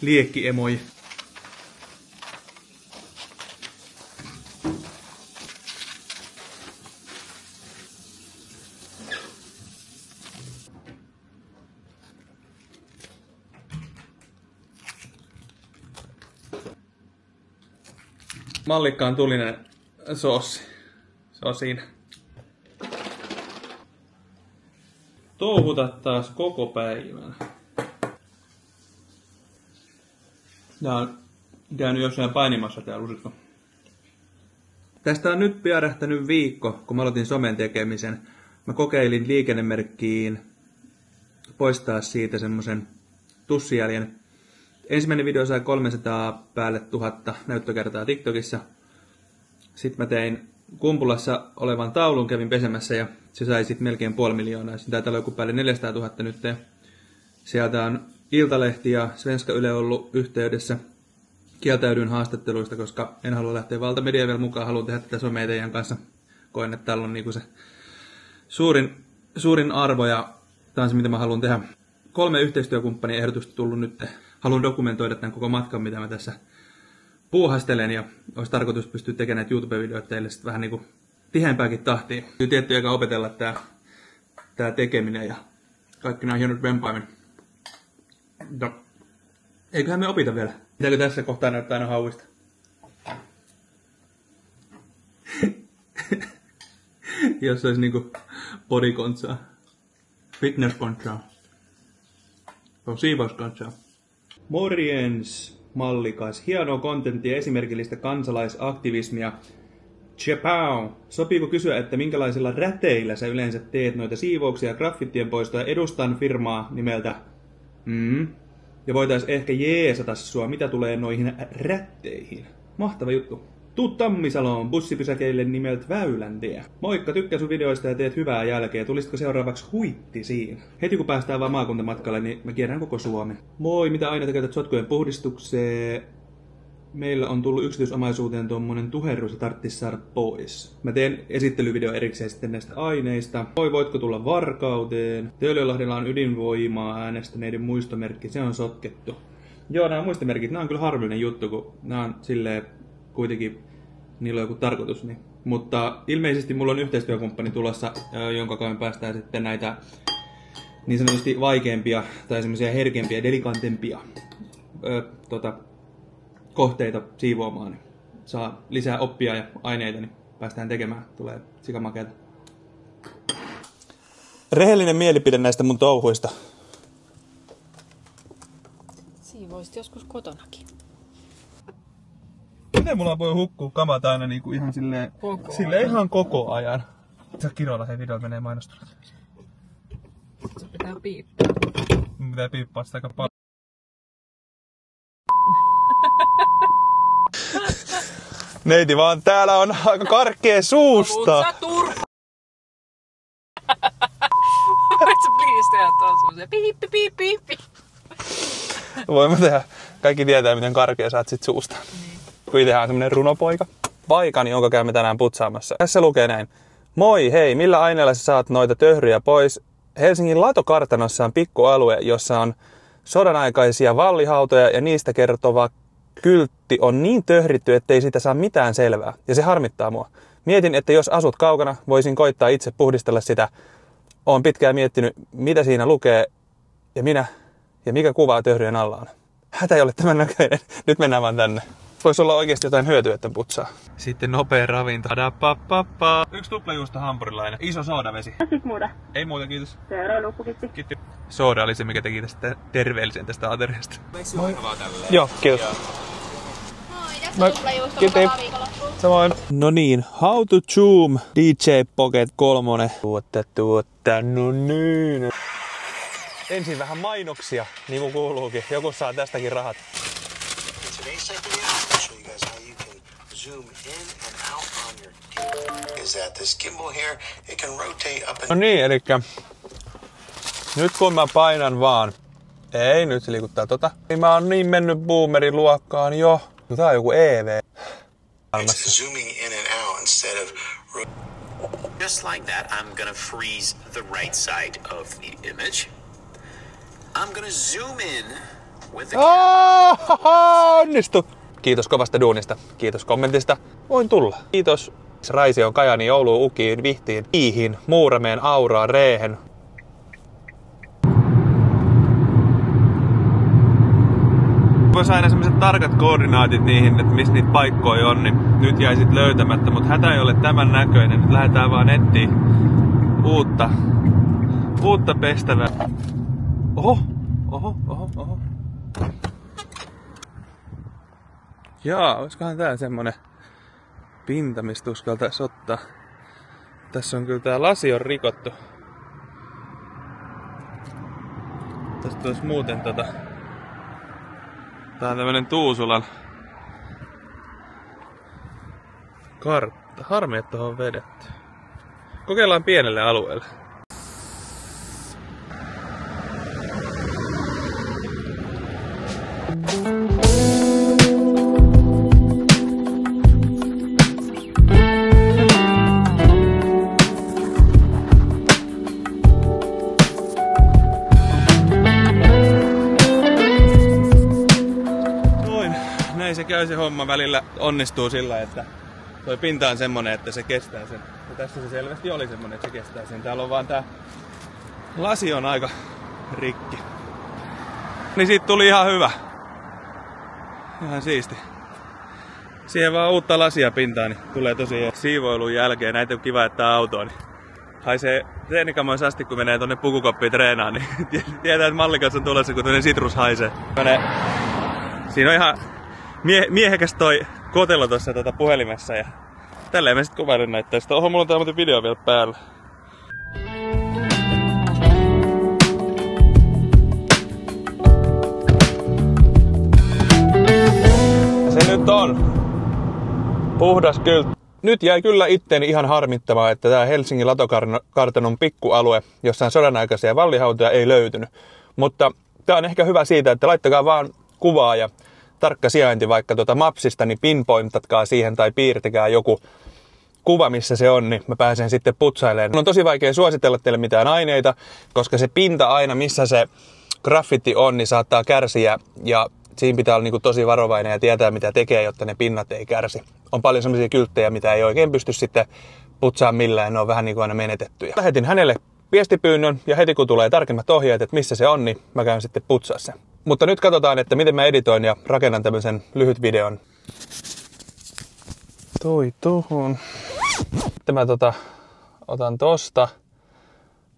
liekkiemoji. Mallikkaan tulinen soossi. Se on siinä. Touhuta taas koko päivän. Tää on käynyt jossain painimassa tää lusikko. Tästä on nyt pyörähtänyt viikko, kun mä aloitin somen tekemisen. Mä kokeilin liikennemerkkiin poistaa siitä semmosen tussijäljen. Ensimmäinen video sai 300 päälle 1000 näyttökertaa TikTokissa. Sitten mä tein Kumpulassa olevan taulun, kävin pesemässä ja se sai sitten melkein 500 000. Siinä taitaa olla joku päälle 400 000 nyt. Sieltä on Iltalehti ja Svenska Yle ollut yhteydessä. Kieltäydyin haastatteluista, koska en halua lähteä valtamediaan vielä mukaan. Haluan tehdä tätä somea teidän kanssa. Koen, että täällä on niinku se suurin arvo ja tämä on se, mitä mä haluan tehdä. 3 yhteistyökumppanin ehdotusta tullut nyt. Haluan dokumentoida tämän koko matkan, mitä mä tässä puuhastelen. Ja olisi tarkoitus pystyä tekemään näitä YouTube-videoita teille sitten vähän niinku tiheämpääkin tahtiin. Tietty eikä opetella tää tekeminen ja kaikki nämä hienot vempaimen. No, eiköhän me opita vielä. Pitääkö tässä kohtaa näyttää aina hauista? Jos olisi niinku bodykontsaa. Fitnesskontsaa. Se on siivauskontsaa. Morjens, mallikas. Hienoa kontenttia ja esimerkillistä kansalaisaktivismia. Chapau. Sopiiko kysyä, että minkälaisilla räteillä sä yleensä teet noita siivouksia ja graffittien poistoja? Edustan firmaa nimeltä ja voitais ehkä jeesata sua, mitä tulee noihin rätteihin. Mahtava juttu. Tuu Tammisaloon bussipysäkeille nimeltä Väyläntie. Moikka, tykkää sun videoista ja teet hyvää jälkeä. Tulisitko seuraavaksi huittisiin? Heti kun päästään vaan maakuntamatkalle, niin mä kierrän koko Suomen. Moi, mitä aineita käytät sotkujen puhdistukseen? Meillä on tullut yksityisomaisuuteen tuommoinen tuherrus ja tarttis saada pois. Mä teen esittelyvideo erikseen sitten näistä aineista. Voitko tulla Varkauteen? Töölönlahdella on ydinvoimaa äänestäneiden muistomerkki, se on sotkettu. Joo, nämä muistomerkit, nämä on kyllä harvillinen juttu, kun nämä on silleen kuitenkin, niillä on joku tarkoitus. Niin. Mutta ilmeisesti mulla on yhteistyökumppani tulossa, jonka kanssa päästään sitten näitä niin sanotusti vaikeampia tai semmoisia herkempiä, delikantempia kohteita siivoamaan, niin saa lisää oppia ja aineita, niin päästään tekemään. Tulee sikamakeata. Rehellinen mielipide näistä mun touhuista. Siivoisit joskus kotonakin. Miten mulla voi hukkua kamat aina niinku ihan silleen ihan koko ajan? Sä kiroilla, hei videolla menee mainostunut. Se pitää piippaa. Mun pitää piippaa sitä aika paljon. Neiti vaan täällä on aika karkea suusta. Sä turpa! Voit sä please tehdä tuon semmosen piippi piippi piippi? Voin mä tehdä. Kaikki tietää miten karkea saat sit suusta. Kun itehän on semmonen runopoika. Paikani, jonka käymme tänään putsaamassa. Tässä lukee näin. Moi, hei, millä aineella sä saat noita töhryjä pois? Helsingin Latokartanossa on pikkualue, jossa on sodanaikaisia vallihautoja ja niistä kertova kyltti on niin töhritty, ettei siitä saa mitään selvää. Ja se harmittaa mua. Mietin, että jos asut kaukana, voisin koittaa itse puhdistella sitä. Oon pitkään miettinyt, mitä siinä lukee ja mikä kuvaa töhryjen alla on. Hätä ei ole tämän näköinen. Nyt mennään vaan tänne. Voisi olla oikeasti jotain hyötyä, että putsaa. Sitten nopea ravinto. 1 tuplajuusto hampurilainen. Iso soodavesi. Sitten muuta. Ei muuta, kiitos. Seuraava luppukitti. Kiitos. Sooda oli se, mikä teki tästä terveellisen tästä ateriasta. Moi. Joo, kiitos. Moi, tässä tuplajuusto mukavaa viikonloppua. Samoin. No niin, How to Zoom DJ Pocket 3. Tuotta, no niin. Ensin vähän mainoksia, niin kuin kuuluukin. Joku saa tästäkin rahat. No niin, elikkä nyt kun mä painan vaan. Ei, nyt se liikuttaa tota. Mä oon niin mennyt boomerin luokkaan jo. No tää on joku EV. Just like that, I'm gonna freeze the right side of the image. I'm gonna zoom in with the Onnistu! Kiitos kovasta duunista. Kiitos kommentista. Voin tulla. Kiitos Raision, Kajani, Ouluun, Ukiin, Vihtiin, Iihin, Muurameen, Auraan, Reehen. Voisi aina sellaiset tarkat koordinaatit niihin, että missä niitä paikkoja on, niin nyt jäi sit löytämättä, mutta hätä ei ole tämän näköinen. Nyt lähdetään vaan etsiä uutta pestävää. Oho. Jaa, olisikohan tää semmonen pinta, mistä uskaltais ottaa. Tässä on kyllä tää lasi on rikottu. Tästä olisi muuten tää on tämmönen Tuusulan kartta. Harmi, että tohon on vedetty. Kokeillaan pienelle alueelle. Se käy se homma välillä onnistuu sillä, että toi pinta on semmonen, että se kestää sen. Ja tässä se selvästi oli semmonen, että se kestää sen. Täällä on vaan tää lasi on aika rikki. Niin siitä tuli ihan hyvä. Ihan siisti. Siihen vaan uutta lasia pintaan, niin tulee tosi siivoilun jälkeen. Näitä on kiva jättää autoon. Niin haisee treenikamoissa asti, kun menee tonne pukukoppiin treenaan, niin tietää, että mallikas on tulossa, kun tonne sitrus haisee. Siinä on ihan miehekäs toi kotelo tossa puhelimessa ja tälleen mä sit kuvailin näitä. Oho, mulla on tää muuten video vielä päällä. Ja se nyt on puhdas kyllä. Nyt jäi kyllä itteeni ihan harmittamaan, että tää Helsingin Latokartanon pikkualue, jossain sodanaikaisia vallihautoja ei löytynyt. Mutta tää on ehkä hyvä siitä, että laittakaa vaan kuvaa ja tarkka sijainti vaikka Mapsista, niin pinpointatkaa siihen tai piirtäkää joku kuva, missä se on, niin mä pääsen sitten putsailemaan. On tosi vaikea suositella teille mitään aineita, koska se pinta aina, missä se graffiti on, niin saattaa kärsiä ja siinä pitää olla tosi varovainen ja tietää, mitä tekee, jotta ne pinnat ei kärsi. On paljon sellaisia kylttejä, mitä ei oikein pysty sitten putsaamaan millään, ne on vähän niin kuin aina menetettyjä. Lähetin hänelle viestipyynnön ja heti kun tulee tarkemmat ohjeet, että missä se on, niin mä käyn sitten putsaa sen. Mutta nyt katsotaan, että miten mä editoin ja rakennan tämmöisen lyhyt videon. Tuohon. Sitten mä otan tosta.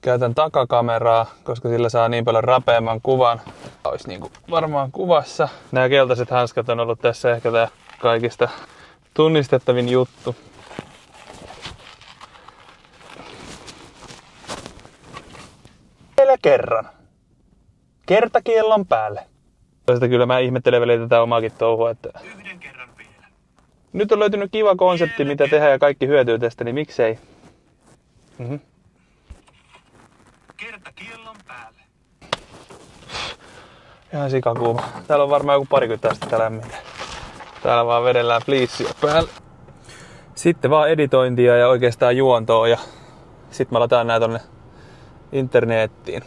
Käytän takakameraa, koska sillä saa niin paljon rapeamman kuvan. Olisi niinku varmaan kuvassa. Nämä keltaiset hanskat on ollut tässä ehkä tää kaikista tunnistettavin juttu. Vielä kerran. Kertakiellon päälle. Tästä kyllä mä ihmettelen vielä tätä omaakin touhua, että yhden kerran vielä. Nyt on löytynyt kiva konsepti, mitä tehdään ja kaikki hyötyy tästä, niin miksei? Kertakiellon päälle. Ihan sikakuuma. Täällä on varmaan joku 20 astetta lämmintä. Täällä vaan vedellään fliissiä päälle. Sitten vaan editointia ja oikeastaan juontoa ja sit mä lataan nää tonne internettiin.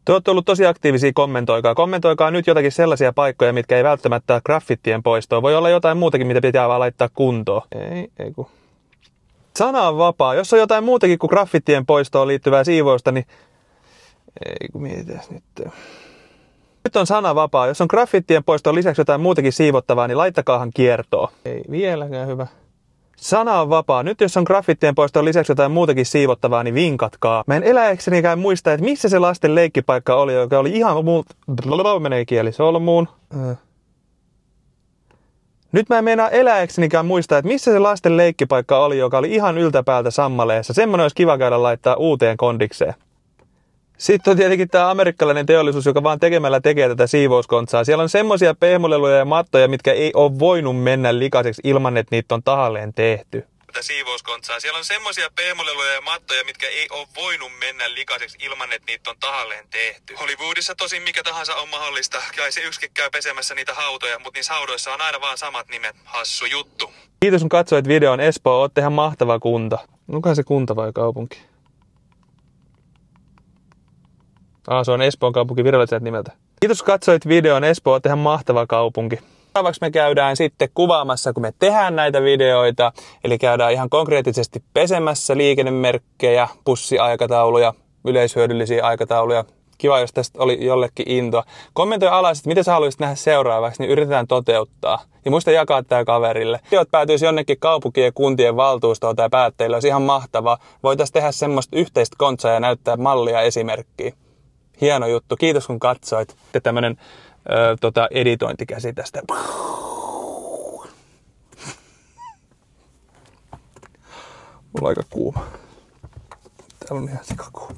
Te olette ollut tosi aktiivisia, kommentoikaa. Kommentoikaa nyt jotakin sellaisia paikkoja, mitkä ei välttämättä graffittien poistoa. Voi olla jotain muutakin, mitä pitää vaan laittaa kuntoon. Ei kun. Sana on vapaa. Jos on jotain muutakin kuin graffittien poistoon liittyvää siivousta, niin ei kun mietitään nyt. Nyt on sana vapaa. Jos on graffittien poistoon lisäksi jotain muutakin siivottavaa, niin laittakaahan kiertoon. Ei vieläkään hyvä. Sana on vapaa. Nyt jos on graffittien poistoon lisäksi jotain muutakin siivottavaa, niin vinkatkaa. Mä en eläkseniikään muista, että missä se lasten leikkipaikka oli, joka oli ihan muut. Menee kieli solmuun. Nyt mä en meinaa eläkseniikään muista, että missä se lasten leikkipaikka oli, joka oli ihan yltäpäältä sammaleessa. Semmoinen olisi kiva käydä laittaa uuteen kondikseen. Sitten on tietenkin tämä amerikkalainen teollisuus, joka vaan tekemällä tekee tätä siivouskontsaa. Siellä on semmoisia pehmoleluja ja mattoja, mitkä ei ole voinut mennä likaiseksi ilman, että niitä on tahalleen tehty. Siivouskontsaa. Siellä on semmoisia pehmoleluja ja mattoja, mitkä ei ole voinut mennä likaiseksi ilman, että niitä on tahalleen tehty. Hollywoodissa tosin mikä tahansa on mahdollista. Kai se yksikin käy pesemässä niitä hautoja, mutta niissä haudoissa on aina vaan samat nimet. Hassu juttu. Kiitos kun katsoit videon. Espoo, ootte ihan mahtava kunta. Onkohan se kunta vai kaupunki? Se on Espoon kaupunki viralliselta nimeltä. Kiitos katsoit videon. Espoo on ihan mahtava kaupunki. Seuraavaksi me käydään sitten kuvaamassa, kun me tehdään näitä videoita. Eli käydään ihan konkreettisesti pesemässä liikennemerkkejä, pussiaikatauluja, yleishyödyllisiä aikatauluja. Kiva, jos tästä oli jollekin intoa. Kommentoi alas, että mitä sä haluaisit nähdä seuraavaksi, niin yritetään toteuttaa. Ja muista jakaa tää kaverille. Videot päätyisi jonnekin kaupunkien ja kuntien valtuustoon tai päättäjille, olisi ihan mahtavaa. Voitaisiin tehdä semmoista yhteistä kontsaa ja näyttää mallia esimerkkiä. Hieno juttu. Kiitos kun katsoit. Sitten tämmönen editointikäsi tästä. Mulla on aika kuuma. Täällä on ihan sikakuuma.